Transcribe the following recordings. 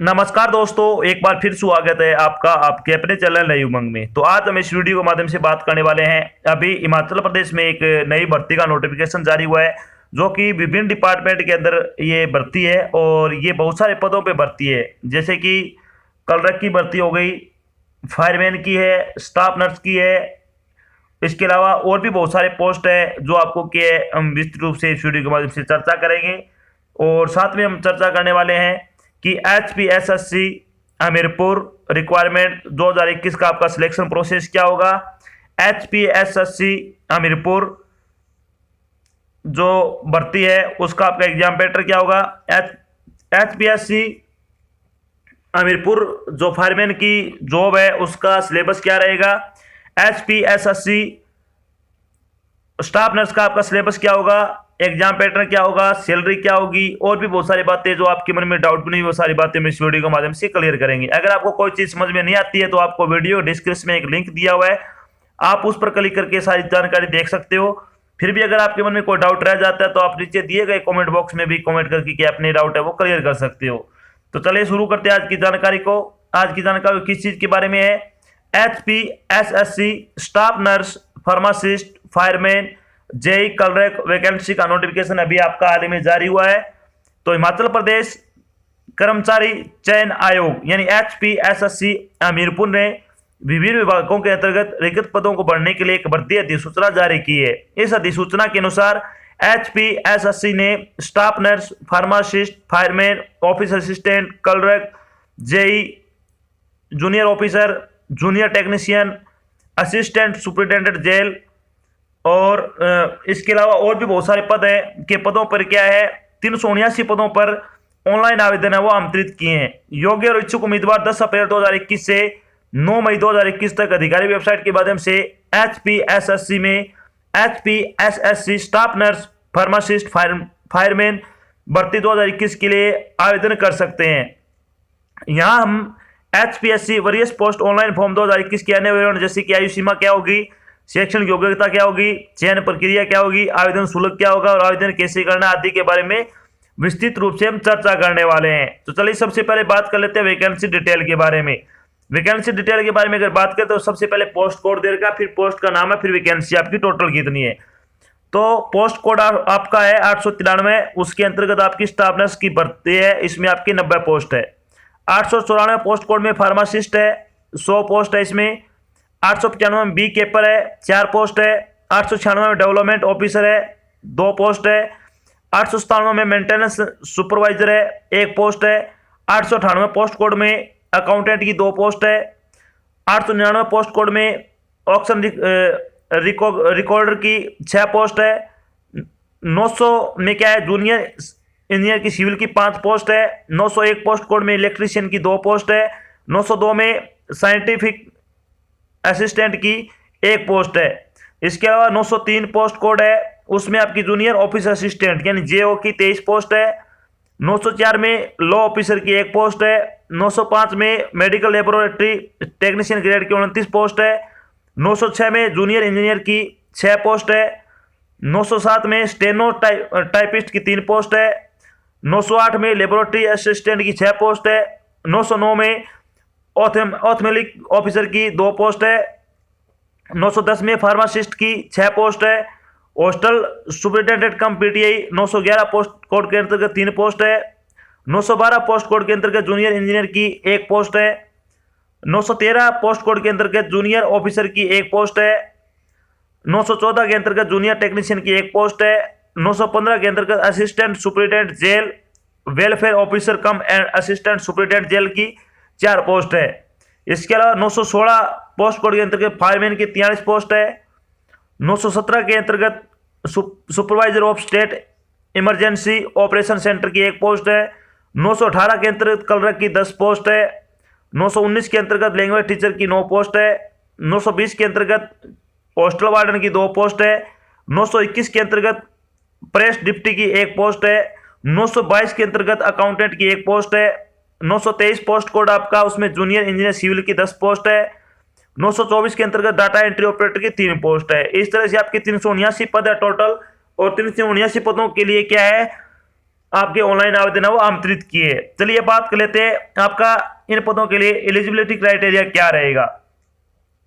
नमस्कार दोस्तों, एक बार फिर स्वागत है आपका आपके अपने चैनल नई उमंग में। तो आज हम इस वीडियो के माध्यम से बात करने वाले हैं। अभी हिमाचल प्रदेश में एक नई भर्ती का नोटिफिकेशन जारी हुआ है, जो कि विभिन्न डिपार्टमेंट के अंदर ये भर्ती है और ये बहुत सारे पदों पे भर्ती है। जैसे कि क्लर्क की भर्ती हो गई, फायरमैन की है, स्टाफ नर्स की है। इसके अलावा और भी बहुत सारे पोस्ट है जो आपको के हम विस्तृत रूप से इस वीडियो के माध्यम से चर्चा करेंगे। और साथ में हम चर्चा करने वाले हैं कि HPSSC हमीरपुर रिक्वायरमेंट 2021 का आपका सिलेक्शन प्रोसेस क्या होगा। HPSSC हमीरपुर जो भर्ती है उसका आपका एग्जाम पैटर्न क्या होगा। HPSC हमीरपुर जो फायरमैन की जॉब है उसका सिलेबस क्या रहेगा। HPSSC स्टाफ नर्स का आपका सिलेबस क्या होगा, एग्जाम पैटर्न क्या होगा, सैलरी क्या होगी, और भी बहुत सारी बातें जो आपके मन में डाउट बनी, वो सारी बातें हम इस वीडियो के माध्यम से क्लियर करेंगे। अगर आपको कोई चीज समझ में नहीं आती है तो आपको वीडियो डिस्क्रिप्शन में एक लिंक दिया हुआ है, आप उस पर क्लिक करके सारी जानकारी देख सकते हो। फिर भी अगर आपके मन में कोई डाउट रह जाता है तो आप नीचे दिए गए कॉमेंट बॉक्स में भी कॉमेंट करके क्या अपने डाउट है वो क्लियर कर सकते हो। तो चलिए शुरू करते हैं आज की जानकारी को। आज की जानकारी किस चीज के बारे में है। HPSSC staff nurse, pharmacist, fireman, JE clerk vacancy का नोटिफिकेशन अभी आपका हाल ही में जारी हुआ है। तो हिमाचल प्रदेश कर्मचारी चयन आयोग यानी HPSSC हमीरपुर ने विभिन्न विभागों के अंतर्गत रिक्त पदों को भरने के लिए एक भर्ती अधिसूचना जारी की है। इस अधिसूचना के अनुसार HPSSC ने staff nurse, pharmacist, fireman, office assistant, clerk, JE, junior officer, junior technician, assistant superintendent jail और इसके अलावा और भी बहुत सारे पद है के पदों पर क्या है 379 पदों पर ऑनलाइन आवेदन है वो आमंत्रित किए हैं। योग्य और इच्छुक उम्मीदवार 10 अप्रैल 2021 से 9 मई 2021 तक अधिकारी वेबसाइट के माध्यम से HPSSC में HPSSC staff nurse, pharmacist, fireman भर्ती 2021 के लिए आवेदन कर सकते हैं। यहाँ हम HPSC वरीयस पोस्ट ऑनलाइन फॉर्म 2021 के अन्य विवरण जैसे कि आयु सीमा क्या होगी, शैक्षणिक योग्यता क्या होगी, चयन प्रक्रिया क्या होगी, आवेदन शुल्क क्या होगा और आवेदन कैसे करना आदि के बारे में विस्तृत रूप से हम चर्चा करने वाले हैं। तो चलिए सबसे पहले बात कर लेते हैं वैकेंसी डिटेल के बारे में। वैकेंसी डिटेल के बारे में अगर बात करें तो सबसे पहले पोस्ट कोड देगा, फिर पोस्ट का नाम है, फिर वैकेंसी आपकी टोटल कितनी है। तो पोस्ट कोड आपका है 893, उसके अंतर्गत आपकी स्टाफ नर्स की भर्ती है, इसमें आपकी 90 पोस्ट है। 894 पोस्ट कोड में फार्मासिस्ट है, 100 पोस्ट है इसमें। 895 में बी केपर है, 4 पोस्ट है। 896 में डेवलपमेंट ऑफिसर है, 2 पोस्ट है। 897 में मेंटेनेंस सुपरवाइजर है, 1 पोस्ट है। 898 पोस्ट कोड में अकाउंटेंट की 2 पोस्ट है। 899 पोस्ट कोड में ऑक्शन रिकॉर्डर की 6 पोस्ट है। 900 में क्या है जूनियर इंजीनियर की सिविल की 5 पोस्ट है। 901 पोस्ट कोड में इलेक्ट्रीशियन की 2 पोस्ट है। 902 में साइंटिफिक असिस्टेंट की 1 पोस्ट है। इसके अलावा 903 पोस्ट कोड है, उसमें आपकी जूनियर ऑफिस असिस्टेंट यानी JO की 23 पोस्ट है। 904 में लॉ ऑफिसर की 1 पोस्ट है। 905 में मेडिकल लेबोरेटरी टेक्नीशियन ग्रेड की 29 पोस्ट है। 906 में जूनियर इंजीनियर की 6 पोस्ट है। 907 में स्टेनो टाइपिस्ट की 3 पोस्ट है। 908 में लेबोरेटरी असिस्टेंट की 6 पोस्ट है। 909 में ऑथमेलिक ऑफिसर की 2 पोस्ट है। 910 में फार्मासिस्ट की 6 पोस्ट है। हॉस्टल सुपरिटेंडेंट कम PTI 911 पोस्ट कोड के अंतर्गत 3 पोस्ट है। 912 पोस्ट कोड के अंतर्गत जूनियर इंजीनियर की 1 पोस्ट है। 913 पोस्ट कोड के अंतर्गत जूनियर ऑफिसर की 1 पोस्ट है। 914 के अंतर्गत जूनियर टेक्नीशियन की 1 पोस्ट है। 915 के अंतर्गत assistant superintendent jail welfare officer cum and assistant superintendent jail की 4 पोस्ट है। इसके अलावा 916 पोस्ट कोड के अंतर्गत फायरमैन की 43 पोस्ट है। 917 के अंतर्गत supervisor of state emergency operation centre की 1 पोस्ट है। 918 के अंतर्गत क्लर्क की 10 पोस्ट है। 919 के अंतर्गत लैंग्वेज टीचर की 9 पोस्ट है। 920 के अंतर्गत हॉस्टल वार्डन की 2 पोस्ट है। 921 के अंतर्गत प्रेस डिप्टी की 1 पोस्ट है। 922 के अंतर्गत अकाउंटेंट की 1 पोस्ट है। 923 पोस्ट कोड आपका उसमें जूनियर इंजीनियर सिविल की 10 पोस्ट है। 924 के अंतर्गत डाटा एंट्री ऑपरेटर की 3 पोस्ट है। इस तरह से आपके 379 पद है टोटल, और 379 पदों के लिए क्या है आपके ऑनलाइन आवेदन है वो आमंत्रित किए। चलिए बात कर लेते हैं आपका इन पदों के लिए एलिजिबिलिटी क्राइटेरिया क्या रहेगा।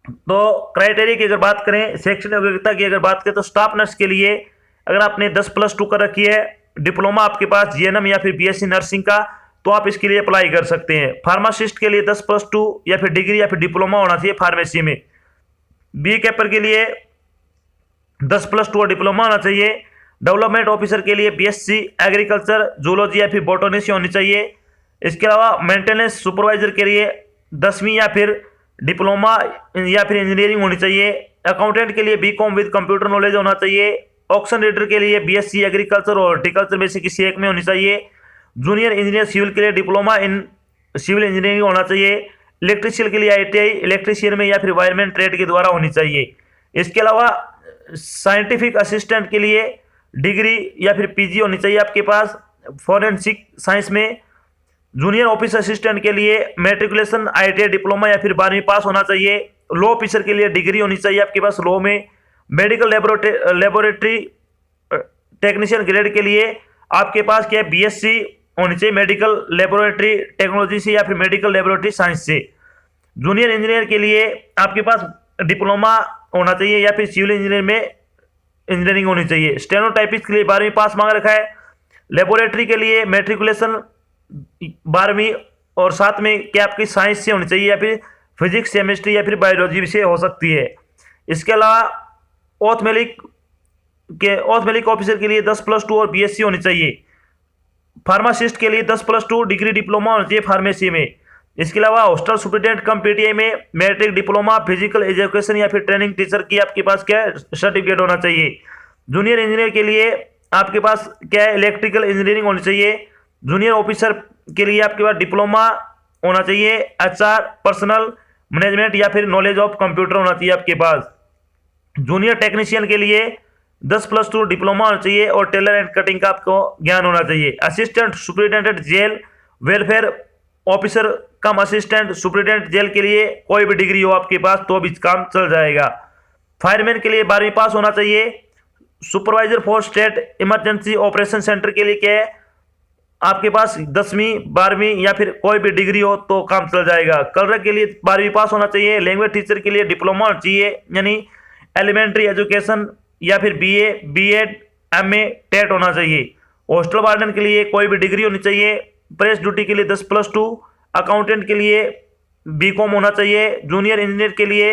तो क्राइटेरिया की अगर बात करें, शैक्षणिक योग्यता की अगर बात करें, तो स्टाफ नर्स के लिए अगर आपने 10+2 कर रखी है, डिप्लोमा आपके पास जीएनएम या फिर बीएससी नर्सिंग का, तो आप इसके लिए अप्लाई कर सकते हैं। फार्मासिस्ट के लिए 10+2 या फिर डिग्री या फिर डिप्लोमा होना चाहिए फार्मेसी में। बी कैपर के लिए 10+2 और डिप्लोमा होना चाहिए। डेवलपमेंट ऑफिसर के लिए बीएससी एग्रीकल्चर, जूलॉजी या फिर बॉटनी होनी चाहिए। इसके अलावा मेंटेनेंस सुपरवाइजर के लिए 10वीं या फिर डिप्लोमा या फिर इंजीनियरिंग होनी चाहिए। अकाउंटेंट के लिए बीकॉम विद कंप्यूटर नॉलेज होना चाहिए। ऑक्शन रीडर के लिए बीएससी एग्रीकल्चर और हॉर्टिकल्चर में से किसी एक में होनी चाहिए। जूनियर इंजीनियर सिविल के लिए डिप्लोमा इन सिविल इंजीनियरिंग होना चाहिए। इलेक्ट्रिशियन के लिए आईटीआई इलेक्ट्रिशियन में या फिर वायरमैन ट्रेड के द्वारा होनी चाहिए। इसके अलावा साइंटिफिक असिस्टेंट के लिए डिग्री या फिर पीजी होनी चाहिए आपके पास फॉरेंसिक साइंस में। जूनियर ऑफिस असिस्टेंट के लिए मैट्रिकुलेशन आईटीआई डिप्लोमा या फिर 12वीं पास होना चाहिए। लॉ ऑफिसर के लिए डिग्री होनी चाहिए आपके पास लॉ में। मेडिकल लेबोरेटरी टेक्नीशियन ग्रेड के लिए आपके पास क्या है, बीएससी होनी चाहिए मेडिकल लेबोरेटरी टेक्नोलॉजी से या फिर मेडिकल लेबोरेटरी साइंस से। जूनियर इंजीनियर के लिए आपके पास डिप्लोमा होना चाहिए या फिर सिविल इंजीनियर में इंजीनियरिंग होनी चाहिए। स्टेनोटाइपिस्ट के लिए 12वीं पास मांग रखा है। लेबोरेटरी के लिए मैट्रिकुलेशन 12वीं और साथ में क्या आपकी साइंस से होनी चाहिए या फिर फिजिक्स केमिस्ट्री या फिर बायोलॉजी से हो सकती है। इसके अलावा ऑर्थमेलिक ऑफिसर के लिए 10+2 और बीएससी होनी चाहिए। फार्मासिस्ट के लिए 10+2 डिग्री डिप्लोमा होना चाहिए फार्मेसी में। इसके अलावा हॉस्टल सुपरिटेंडेंट कम पीटीआई में मैट्रिक डिप्लोमा फिजिकल एजुकेशन या फिर ट्रेनिंग टीचर की आपके पास क्या सर्टिफिकेट होना चाहिए। जूनियर इंजीनियर के लिए आपके पास क्या है, इलेक्ट्रिकल इंजीनियरिंग होनी चाहिए। जूनियर ऑफिसर के लिए आपके पास डिप्लोमा होना चाहिए एचआर पर्सनल मैनेजमेंट या फिर नॉलेज ऑफ कंप्यूटर होना चाहिए आपके पास। जूनियर टेक्नीशियन के लिए 10+2 डिप्लोमा होना चाहिए और टेलर एंड कटिंग का आपको ज्ञान होना चाहिए। Assistant superintendent jail welfare officer cum assistant superintendent jail के लिए कोई भी डिग्री हो आपके पास तो भी काम चल जाएगा। फायरमैन के लिए 12वीं पास होना चाहिए। Supervisor for state emergency operation centre के लिए क्या है, आपके पास 10वीं 12वीं या फिर कोई भी डिग्री हो तो काम चल जाएगा। कलर के लिए 12वीं पास होना चाहिए। लैंग्वेज टीचर के लिए डिप्लोमा होना चाहिए यानी एलिमेंट्री एजुकेशन या फिर बीए बीएड एमए टेट होना चाहिए। हॉस्टल वार्डन के लिए कोई भी डिग्री होनी चाहिए। प्रेस ड्यूटी के लिए 10+2। अकाउंटेंट के लिए बीकॉम होना चाहिए। जूनियर इंजीनियर के लिए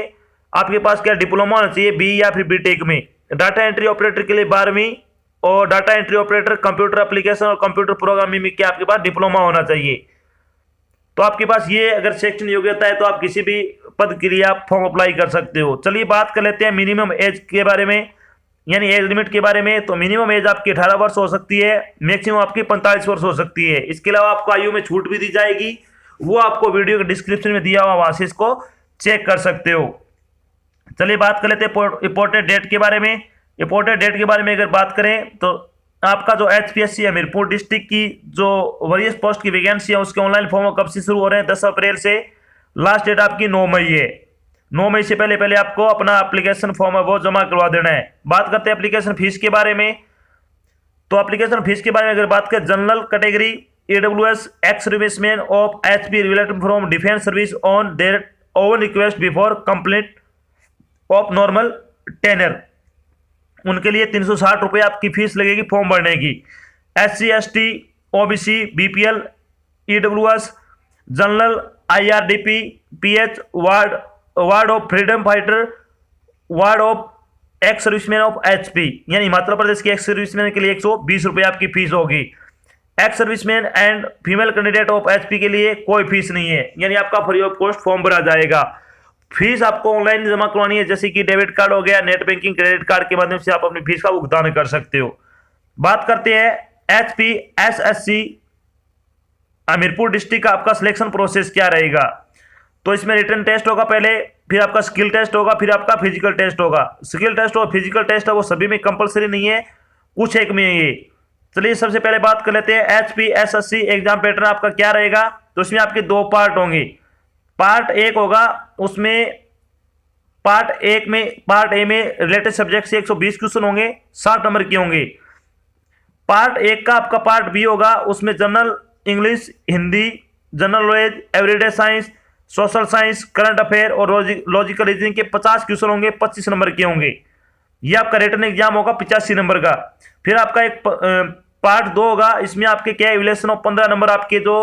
आपके पास क्या डिप्लोमा होना चाहिए बी या फिर बीटेक में। डाटा एंट्री ऑपरेटर के लिए 12वीं और data entry operator computer application और कंप्यूटर प्रोग्रामिंग में क्या आपके पास डिप्लोमा होना चाहिए। तो आपके पास ये अगर शैक्षणिक योग्यता है तो आप किसी भी पद के लिए आप फॉर्म अप्लाई कर सकते हो। चलिए बात कर लेते हैं मिनिमम एज के बारे में यानी एज लिमिट के बारे में। तो मिनिमम एज आपकी 18 वर्ष हो सकती है, मैक्सिमम आपकी 45 वर्ष हो सकती है। इसके अलावा आपको आयु में छूट भी दी जाएगी, वो आपको वीडियो के डिस्क्रिप्शन में दिया हुआ, वहां से इसको चेक कर सकते हो। चलिए बात कर लेते हैं इंपॉर्टेंट डेट के बारे में। इंपॉर्टेंट डेट के बारे में अगर बात करें तो आपका जो एचपीएससी हमीरपुर डिस्ट्रिक्ट की जो वरीयस पोस्ट की वैकेंसी है उसके ऑनलाइन फॉर्म कब से शुरू हो रहे हैं, 10 अप्रैल से। लास्ट डेट आपकी 9 मई है। 9 मई से पहले आपको अपना एप्लीकेशन फॉर्म है वो जमा करवा देना है। बात करते हैं एप्लीकेशन फीस के बारे में। तो एप्लीकेशन फीस के बारे में अगर बात करें, general category AWS ex serviceman of HP related from defence service on their own request before complete of normal tenure, उनके लिए 360 रुपये आपकी फीस लगेगी फॉर्म भरने की। SC ST OBC BPL EWS general IRDP PH ward of freedom fighter ward of x serviceman of HP यानी हिमाचल प्रदेश के ex serviceman के लिए 120 रुपये आपकी फीस होगी। Ex serviceman and female candidate of HP के लिए कोई फीस नहीं है यानी आपका फ्री ऑफ कॉस्ट फॉर्म भरा जाएगा। फीस आपको ऑनलाइन जमा करवानी है, जैसे कि डेबिट कार्ड हो गया, नेट बैंकिंग, क्रेडिट कार्ड के माध्यम से आप अपनी फीस का भुगतान कर सकते हो। बात करते हैं HP SSC हमीरपुर डिस्ट्रिक्ट का आपका सिलेक्शन प्रोसेस क्या रहेगा। तो इसमें रिटन टेस्ट होगा पहले, फिर आपका स्किल टेस्ट होगा, फिर आपका फिजिकल टेस्ट होगा। स्किल टेस्ट और फिजिकल टेस्ट है वो सभी में कंपलसरी नहीं है, कुछ एक में ये। चलिए सबसे पहले बात कर लेते हैं HP SSC एग्जाम पैटर्न आपका क्या रहेगा। तो इसमें आपके 2 पार्ट होंगे। पार्ट 1 होगा, उसमें पार्ट ए में रिलेटेड सब्जेक्ट से 120 क्वेश्चन होंगे, 60 नंबर के होंगे। पार्ट 1 का आपका पार्ट बी होगा, उसमें general English, Hindi, general knowledge, everyday science, social science, current affair और लॉजिकल रीजनिंग के 50 क्वेश्चन होंगे, 25 नंबर के होंगे। ये आपका रिटन एग्जाम होगा 85 नंबर का। फिर आपका एक पार्ट 2 होगा, इसमें आपके क्या इवैल्यूएशन ऑफ 15 नंबर आपके जो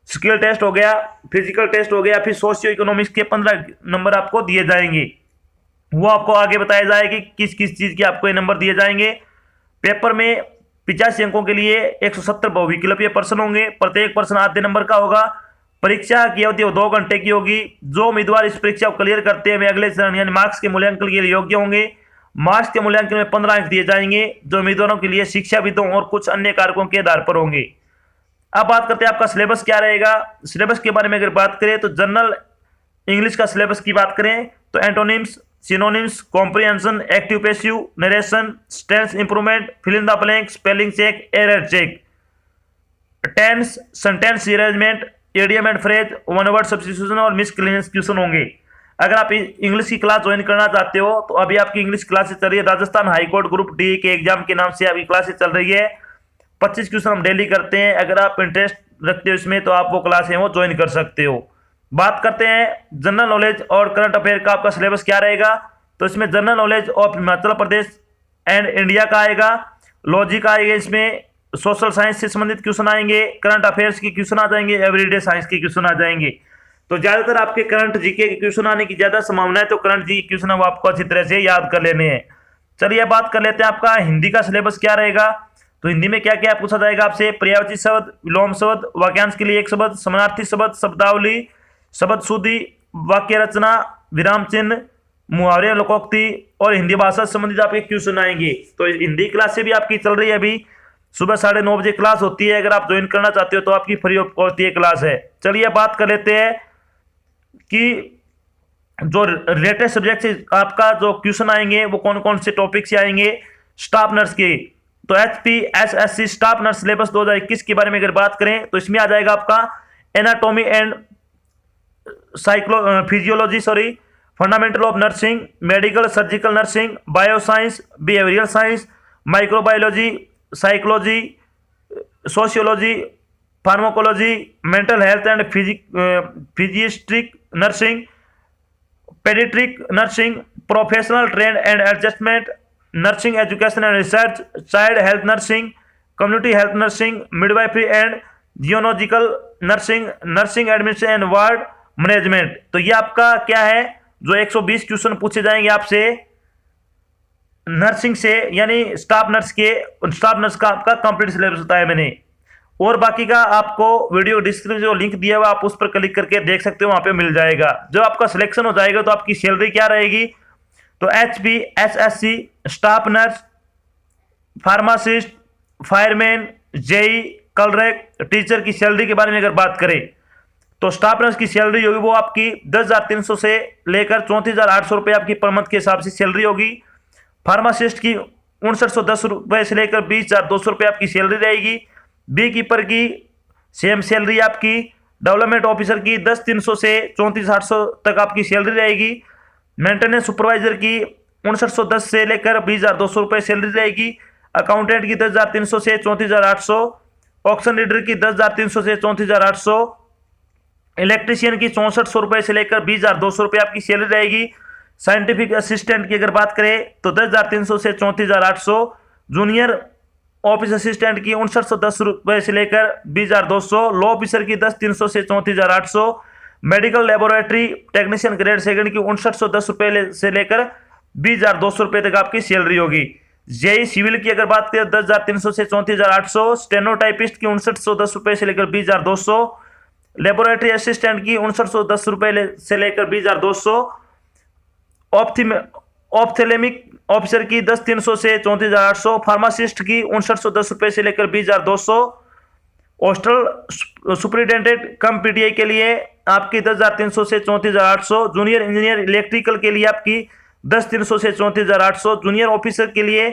स्किल टेस्ट हो गया, फिजिकल टेस्ट हो गया, फिर सोशियो इकोनॉमिक्स के 15 नंबर आपको दिए जाएंगे। वो आपको आगे बताया जाएगा कि किस किस चीज के आपको ये नंबर दिए जाएंगे। पेपर में 85 अंकों के लिए 170 बहुविकल्पीय प्रश्न होंगे, प्रत्येक प्रश्न आधे नंबर का होगा। परीक्षा की अवधि 2 घंटे की होगी। जो उम्मीदवार इस परीक्षा को क्लियर करते हैं वे अगले चरण यानी मार्क्स के मूल्यांकन के लिए योग्य होंगे। मार्क्स के मूल्यांकन में 15 अंक दिए जाएंगे, जो उम्मीदवारों के लिए शिक्षाविदों और कुछ अन्य कारकों के आधार पर होंगे। अब बात करते हैं आपका सिलेबस क्या रहेगा। सिलेबस के बारे में अगर बात करें तो जनरल इंग्लिश का सिलेबस की बात करें तो antonyms, synonyms, comprehension, active passive, narration, tense improvement, fill in the blank, spelling check, error check, tense, sentence arrangement, idiom and phrase, one word substitution और मिसलेनियस क्वेश्चन होंगे। अगर आप इंग्लिश की क्लास ज्वाइन करना चाहते हो तो अभी आपकी इंग्लिश क्लासेस चल रही है। राजस्थान हाईकोर्ट ग्रुप डी के एग्जाम के नाम से आपकी क्लासेस चल रही है। 25 क्वेश्चन हम डेली करते हैं। अगर आप इंटरेस्ट रखते हो इसमें तो आप वो क्लास है वो ज्वाइन कर सकते हो। बात करते हैं जनरल नॉलेज और करंट अफेयर का आपका सिलेबस क्या रहेगा। तो इसमें general knowledge of Himachal Pradesh and India का आएगा, लॉजिक आएगा, इसमें सोशल साइंस से संबंधित क्वेश्चन आएंगे, करंट अफेयर्स के क्वेश्चन आ जाएंगे, एवरीडे साइंस के क्वेश्चन आ जाएंगे। तो ज्यादातर आपके करंट जीके के क्वेश्चन आने की ज्यादा संभावना है, तो करंट जी क्वेश्चन वो आपको अच्छी तरह से याद कर लेने हैं। चलिए बात कर लेते हैं आपका हिंदी का सिलेबस क्या रहेगा। तो हिंदी में क्या क्या पूछा जाएगा आपसे। पर्यायवाची शब्द, विलोम शब्द, वाक्यांश के लिए एक शब्द, समानार्थी शब्द, शब्दावली, शब्द शुद्धि, वाक्य रचना, विराम चिन्ह, मुहावरे, लोकोक्ति और हिंदी भाषा से संबंधित आपके क्वेश्चन आएंगे। तो हिंदी क्लास से भी आपकी चल रही है, अभी सुबह 9:30 बजे क्लास होती है। अगर आप ज्वाइन करना चाहते हो तो आपकी फ्री ऑफ कॉस्ट ये क्लास है। चलिए बात कर लेते हैं कि जो रिलेटेड सब्जेक्ट से आपका जो क्वेश्चन आएंगे वो कौन कौन से टॉपिक से आएंगे। स्टाफ नर्स के तो HPSSC स्टाफ नर्स सिलेबस 2021 के बारे में अगर बात करें तो इसमें आ जाएगा आपका anatomy and physiology fundamental of nursing, medical surgical nursing, bioscience, behavioural science, microbiology, psychology, sociology, pharmacology, mental health and psychiatric nursing, paediatric nursing, professional trend and adjustment, nursing education and research, child health nursing, community health nursing, midwifery and geological nursing, nursing administration and ward management. तो ये आपका क्या है, जो 120 question पूछे जाएंगे आपसे nursing से, यानी स्टाफ नर्स का आपका कंप्लीट सिलेबस बताया मैंने। और बाकी का आपको वीडियो डिस्क्रिप्शन जो लिंक दिया हुआ आप उस पर क्लिक करके देख सकते हो, वहां पे मिल जाएगा। जब आपका सिलेक्शन हो जाएगा तो आपकी सैलरी क्या रहेगी। तो HPSSC staff nurse, pharmacist, fireman, JE, clerk, teacher की सैलरी के बारे में अगर बात करें तो स्टाफ नर्स की सैलरी होगी वो आपकी 10,300 से लेकर 34,800 रुपये आपकी पर मंथ के हिसाब से सैलरी होगी। फार्मासिस्ट की 6,910 रुपये से लेकर 20,200 रुपये आपकी सैलरी रहेगी। बी कीपर की सेम सैलरी आपकी। डेवलपमेंट ऑफिसर की 10,300 से 34,800 तक आपकी सैलरी रहेगी। मेंटेनेंस सुपरवाइजर की 6,910 से लेकर 20,200 रुपये सैलरी रहेगी। अकाउंटेंट की 10,300 से 34,800। ऑक्शन लीडर की 10,300 से 34,800। इलेक्ट्रीशियन की 6,400 रुपये से लेकर 20,200 रुपये आपकी सैलरी रहेगी। साइंटिफिक असिस्टेंट की अगर बात करें तो 10,300 से 34,800। जूनियर ऑफिस असिस्टेंट की 6,910 रुपये से लेकर 20,200। लॉ ऑफिसर की 10,300 से 34,800। Medical laboratory technician grade second की 6,910 रुपये से लेकर 20,200 रुपये तक आपकी सैलरी होगी। जेई सिविल की अगर बात करें 10,300 से 34,800। स्टेनोटाइपिस्ट की 6,910 रुपये से लेकर 20,200। लेबोरेटरी असिस्टेंट की 6,910 रुपये से लेकर 20,200। ऑप्थेलेमिक ऑफिसर की 10,300 से 34,800। फार्मासिस्ट की 6,910 रुपये से लेकर 20,200। हॉस्टल सुपरिटेंडेंट कम PTI के लिए आपकी 10,300 से 34,800। जूनियर इंजीनियर इलेक्ट्रिकल के लिए आपकी 10,300 से 34,800। जूनियर ऑफिसर के लिए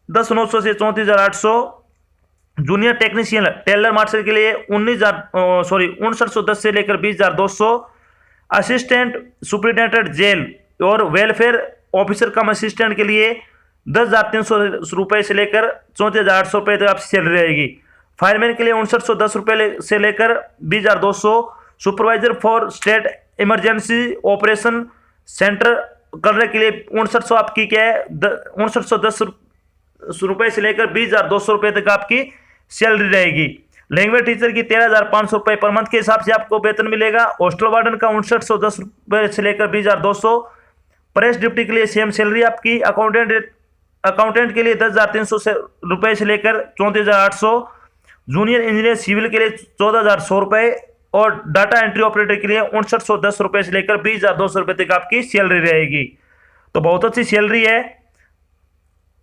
10,900 से 34,800। जूनियर टेक्नीशियन टेलर मास्टर के लिए 6,910 से लेकर 20,200। असिस्टेंट सुपरिटेंडेंट जेल और वेलफेयर ऑफिसर कम असिस्टेंट के लिए 10,300 से लेकर 34,800 रुपये तक आपकी सैलरी रहेगी। फायरमैन के लिए 6,910 से लेकर 20,200। Supervisor for state emergency operation centre करने के लिए 6900 आपकी क्या है 6910 से लेकर 20,200 रुपये तक आपकी सैलरी रहेगी। लैंग्वेज टीचर की 13,500 रुपये पर मंथ के हिसाब से आपको वेतन मिलेगा। हॉस्टल वार्डन का 6910 रुपये से लेकर 20,200। प्रेस डिप्टी के लिए सेम सैलरी आपकी। अकाउंटेंट के लिए 10,300 रुपये से लेकर 34,800। जूनियर इंजीनियर सिविल के लिए 14,100 रुपये और डाटा एंट्री ऑपरेटर के लिए 6910 रुपये से लेकर 20,200 रुपये तक आपकी सैलरी रहेगी। तो बहुत अच्छी सैलरी है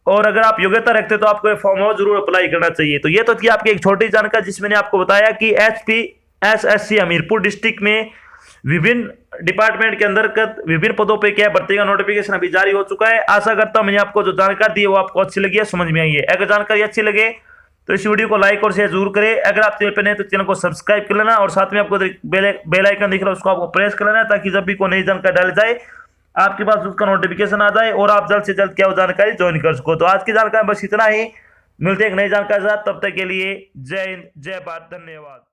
और अगर आप योग्यता रखते तो आपको फॉर्म जरूर अप्लाई करना चाहिए। तो ये तो थी आपकी एक छोटी जानकारी जिसमें मैंने आपको बताया कि HPSSC हमीरपुर डिस्ट्रिक्ट में विभिन्न डिपार्टमेंट के अंतर्गत विभिन्न पदों पे क्या भर्ती का नोटिफिकेशन अभी जारी हो चुका है। आशा करता हूं मैंने आपको जो जानकारी दी है वो आपको अच्छी लगी है, समझ में आई है। अगर जानकारी अच्छी लगे तो इस वीडियो को लाइक और शेयर जरूर करें। अगर आप चैनल पर नए तो चैनल को सब्सक्राइब कर लेना और साथ में आपको बेल आइकन दिख रहा है उसको आपको प्रेस कर लेना ताकि जब भी कोई नई जानकारी डाली जाए आपके पास उसका नोटिफिकेशन आ जाए और आप जल्द से जल्द क्या वो जानकारी ज्वाइन कर सको। तो आज की जानकारी बस इतना ही, मिलते हैं एक नई जानकारी के साथ, तब तक के लिए जय हिंद, जय भारत, धन्यवाद।